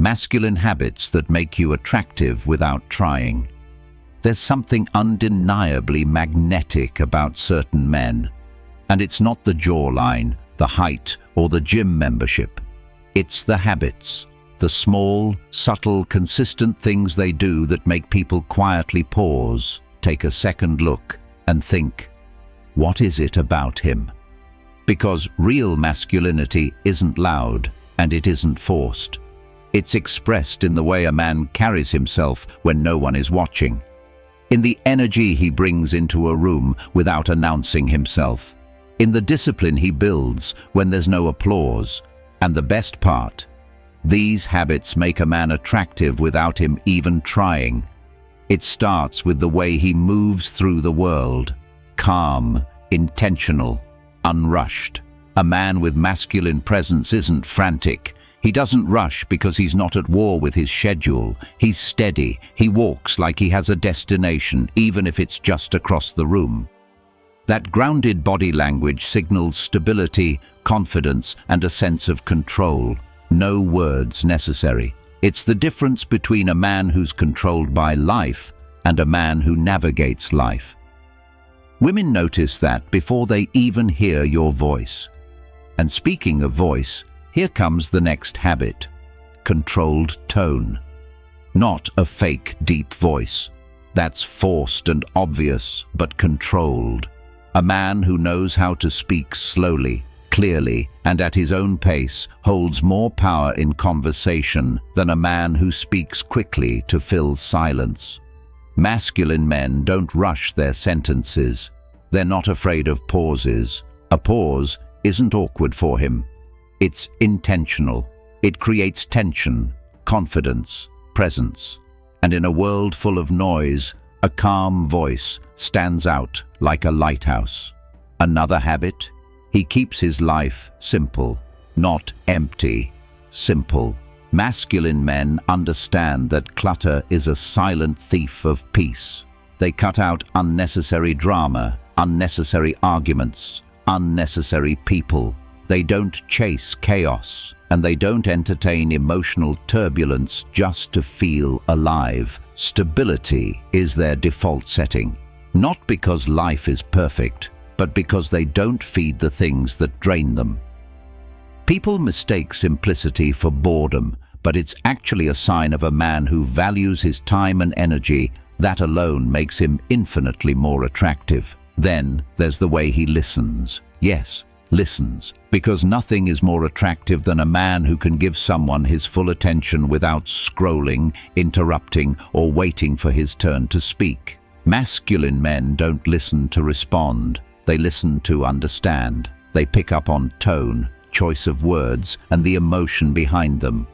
Masculine habits that make you attractive without trying. There's something undeniably magnetic about certain men. And it's not the jawline, the height, or the gym membership. It's the habits, the small, subtle, consistent things they do that make people quietly pause, take a second look, and think, what is it about him? Because real masculinity isn't loud, and it isn't forced. It's expressed in the way a man carries himself when no one is watching, in the energy he brings into a room without announcing himself, in the discipline he builds when there's no applause. And the best part, these habits make a man attractive without him even trying. It starts with the way he moves through the world, calm, intentional, unrushed. A man with masculine presence isn't frantic. He doesn't rush because he's not at war with his schedule. He's steady. He walks like he has a destination, even if it's just across the room. That grounded body language signals stability, confidence, and a sense of control. No words necessary. It's the difference between a man who's controlled by life and a man who navigates life. Women notice that before they even hear your voice. And speaking of voice, here comes the next habit: controlled tone. Not a fake, deep voice. That's forced and obvious, but controlled. A man who knows how to speak slowly, clearly, and at his own pace holds more power in conversation than a man who speaks quickly to fill silence. Masculine men don't rush their sentences. They're not afraid of pauses. A pause isn't awkward for him. It's intentional. It creates tension, confidence, presence. And in a world full of noise, a calm voice stands out like a lighthouse. Another habit? He keeps his life simple, not empty, simple. Masculine men understand that clutter is a silent thief of peace. They cut out unnecessary drama, unnecessary arguments, unnecessary people. They don't chase chaos, and they don't entertain emotional turbulence just to feel alive. Stability is their default setting, not because life is perfect, but because they don't feed the things that drain them. People mistake simplicity for boredom, but it's actually a sign of a man who values his time and energy. That alone makes him infinitely more attractive. Then there's the way he listens. Yes, listens, because nothing is more attractive than a man who can give someone his full attention without scrolling, interrupting, or waiting for his turn to speak. Masculine men don't listen to respond. They listen to understand. They pick up on tone, choice of words, and the emotion behind them.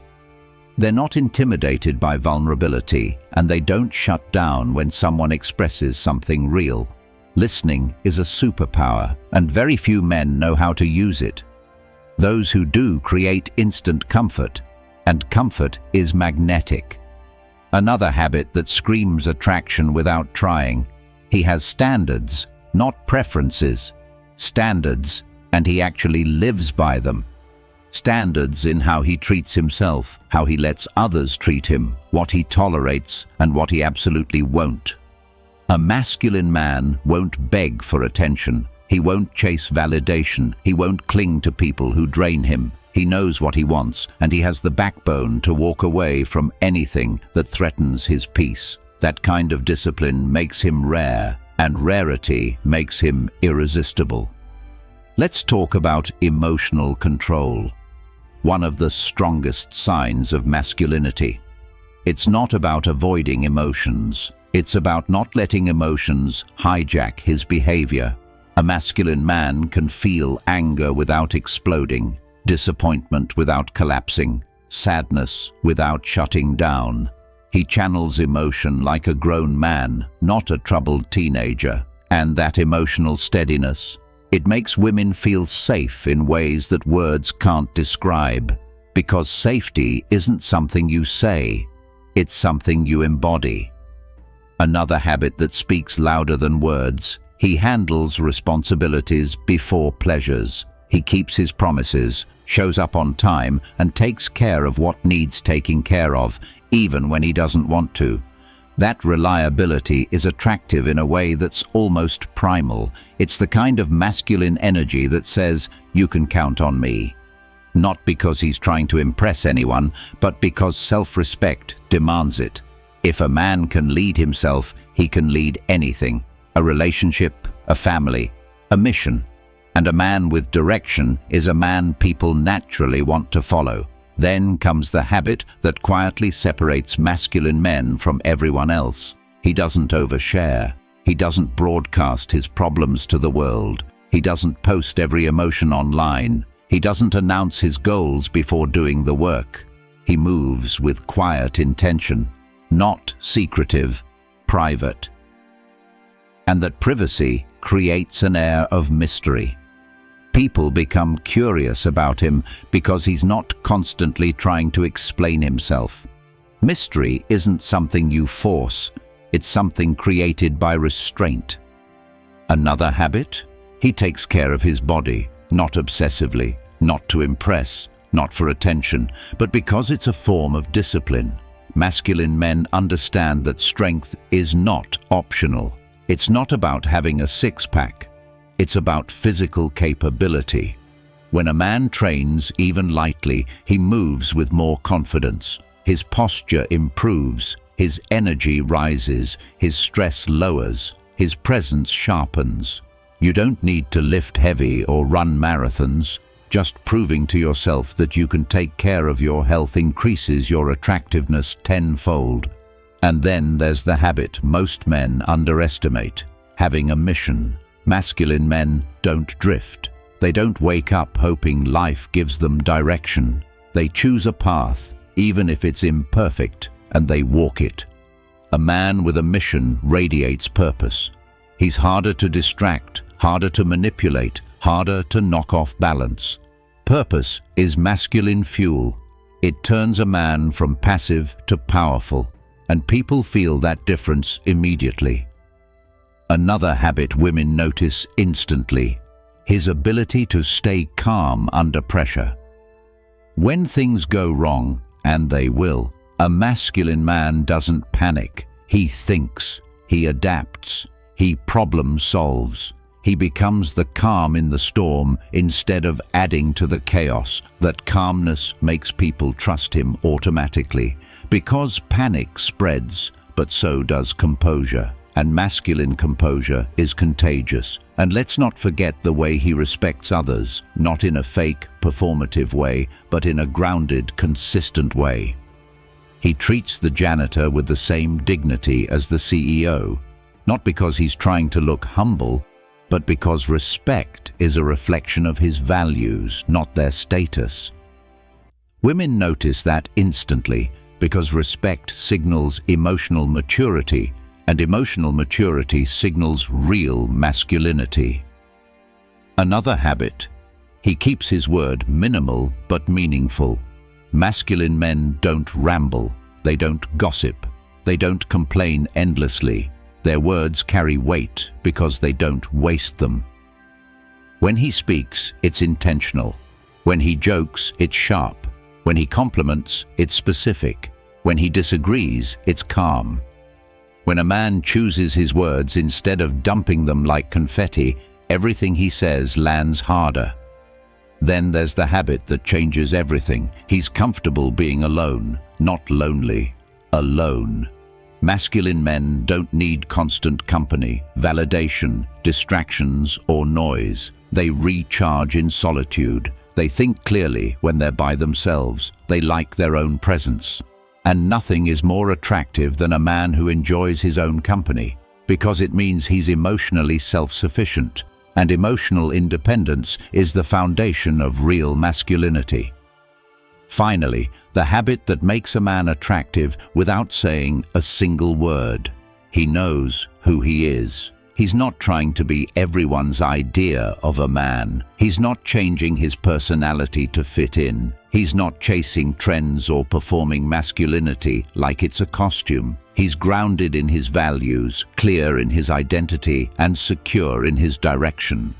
They're not intimidated by vulnerability, and they don't shut down when someone expresses something real. Listening is a superpower, and very few men know how to use it. Those who do create instant comfort, and comfort is magnetic. Another habit that screams attraction without trying. He has standards, not preferences. Standards, and he actually lives by them. Standards in how he treats himself, how he lets others treat him, what he tolerates, and what he absolutely won't. A masculine man won't beg for attention. He won't chase validation. He won't cling to people who drain him. He knows what he wants, and he has the backbone to walk away from anything that threatens his peace. That kind of discipline makes him rare, and rarity makes him irresistible. Let's talk about emotional control, one of the strongest signs of masculinity. It's not about avoiding emotions. It's about not letting emotions hijack his behavior. A masculine man can feel anger without exploding, disappointment without collapsing, sadness without shutting down. He channels emotion like a grown man, not a troubled teenager. And that emotional steadiness, it makes women feel safe in ways that words can't describe. Because safety isn't something you say, it's something you embody. Another habit that speaks louder than words: he handles responsibilities before pleasures. He keeps his promises, shows up on time, and takes care of what needs taking care of, even when he doesn't want to. That reliability is attractive in a way that's almost primal. It's the kind of masculine energy that says, "You can count on me." Not because he's trying to impress anyone, but because self-respect demands it. If a man can lead himself, he can lead anything: a relationship, a family, a mission. And a man with direction is a man people naturally want to follow. Then comes the habit that quietly separates masculine men from everyone else. He doesn't overshare. He doesn't broadcast his problems to the world. He doesn't post every emotion online. He doesn't announce his goals before doing the work. He moves with quiet intention, not secretive, private. And that privacy creates an air of mystery. People become curious about him because he's not constantly trying to explain himself. Mystery isn't something you force, it's something created by restraint. Another habit? He takes care of his body, not obsessively, not to impress, not for attention, but because it's a form of discipline. Masculine men understand that strength is not optional. It's not about having a six-pack. It's about physical capability. When a man trains, even lightly, he moves with more confidence. His posture improves, his energy rises, his stress lowers, his presence sharpens. You don't need to lift heavy or run marathons. Just proving to yourself that you can take care of your health increases your attractiveness tenfold. And then there's the habit most men underestimate: having a mission. Masculine men don't drift. They don't wake up hoping life gives them direction. They choose a path, even if it's imperfect, and they walk it. A man with a mission radiates purpose. He's harder to distract, harder to manipulate, harder to knock off balance. Purpose is masculine fuel. It turns a man from passive to powerful, and people feel that difference immediately. Another habit women notice instantly: his ability to stay calm under pressure. When things go wrong, and they will, a masculine man doesn't panic. He thinks, he adapts, he problem solves. He becomes the calm in the storm instead of adding to the chaos. That calmness makes people trust him automatically, because panic spreads, but so does composure. And masculine composure is contagious. And let's not forget the way he respects others, not in a fake, performative way, but in a grounded, consistent way. He treats the janitor with the same dignity as the CEO, not because he's trying to look humble, but because respect is a reflection of his values, not their status. Women notice that instantly because respect signals emotional maturity, and emotional maturity signals real masculinity. Another habit: he keeps his word minimal but meaningful. Masculine men don't ramble, they don't gossip, they don't complain endlessly. Their words carry weight because they don't waste them. When he speaks, it's intentional. When he jokes, it's sharp. When he compliments, it's specific. When he disagrees, it's calm. When a man chooses his words instead of dumping them like confetti, everything he says lands harder. Then there's the habit that changes everything. He's comfortable being alone, not lonely. Alone. Masculine men don't need constant company, validation, distractions, or noise. They recharge in solitude. They think clearly when they're by themselves. They like their own presence. And nothing is more attractive than a man who enjoys his own company, because it means he's emotionally self-sufficient, and emotional independence is the foundation of real masculinity. Finally, the habit that makes a man attractive without saying a single word: he knows who he is. He's not trying to be everyone's idea of a man. He's not changing his personality to fit in. He's not chasing trends or performing masculinity like it's a costume. He's grounded in his values, clear in his identity, and secure in his direction.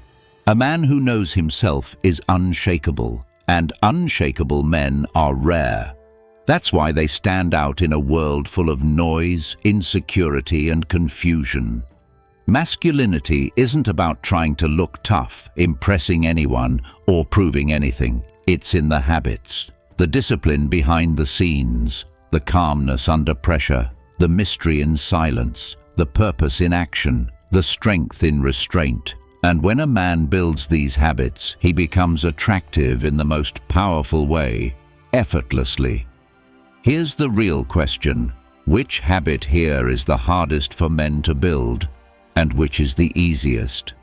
A man who knows himself is unshakable, and unshakable men are rare. That's why they stand out in a world full of noise, insecurity, and confusion. Masculinity isn't about trying to look tough, impressing anyone, or proving anything. It's in the habits, the discipline behind the scenes, the calmness under pressure, the mystery in silence, the purpose in action, the strength in restraint. And when a man builds these habits, he becomes attractive in the most powerful way, effortlessly. Here's the real question: which habit here is the hardest for men to build, and which is the easiest?